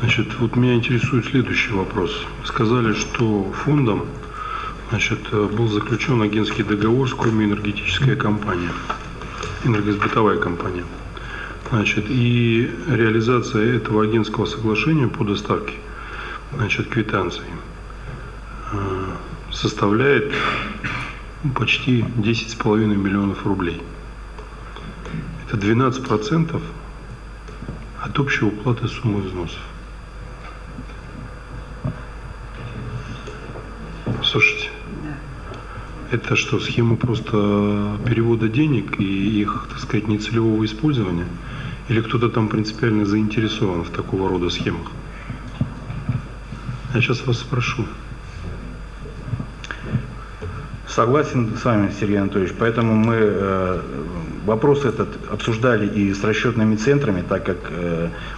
Значит, вот меня интересует следующий вопрос. Сказали, что фондом, значит, был заключен агентский договор с Коми-энергетическая компания, энергосбытовая компания. Значит, и реализация этого агентского соглашения по доставке, значит, квитанций составляет почти 10,5 миллионов рублей. Это 12% от общей уплаты суммы взносов. Слушайте, это что, схема просто перевода денег и их, так сказать, нецелевого использования? Или кто-то там принципиально заинтересован в такого рода схемах? Я сейчас вас спрошу. Согласен с вами, Сергей Анатольевич. Поэтому мы вопрос этот обсуждали и с расчетными центрами, так как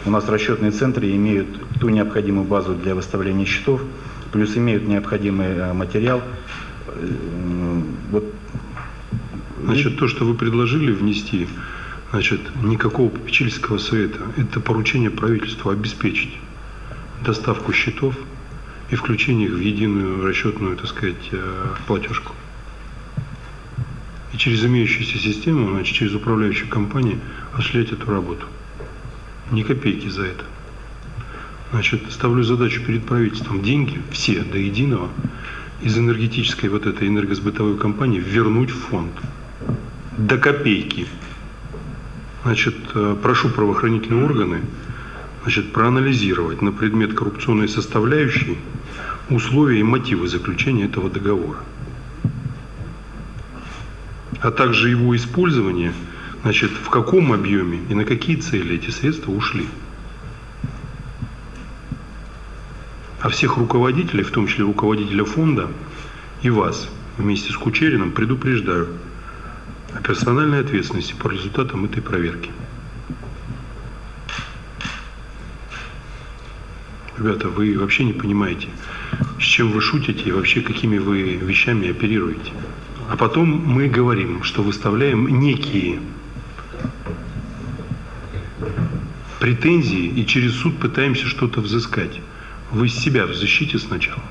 у нас расчетные центры имеют ту необходимую базу для выставления счетов, плюс имеют необходимый материал. Вот. Значит, то, что вы предложили внести, значит, никакого попечительского совета, это поручение правительству обеспечить доставку счетов и включение их в единую расчетную, так сказать, платежку. И через имеющуюся систему, значит, через управляющую компанию осуществлять эту работу. Ни копейки за это. Значит, ставлю задачу перед правительством деньги, все до единого, из энергетической вот этой энергосбытовой компании вернуть в фонд. До копейки. Значит, прошу правоохранительные органы, значит, проанализировать на предмет коррупционной составляющей условия и мотивы заключения этого договора. А также его использование, значит, в каком объеме и на какие цели эти средства ушли. А всех руководителей, в том числе руководителя фонда и вас вместе с Кучериным, предупреждаю о персональной ответственности по результатам этой проверки. Ребята, вы вообще не понимаете, с чем вы шутите и вообще какими вы вещами оперируете. А потом мы говорим, что выставляем некие претензии и через суд пытаемся что-то взыскать. Вы себя в защите сначала.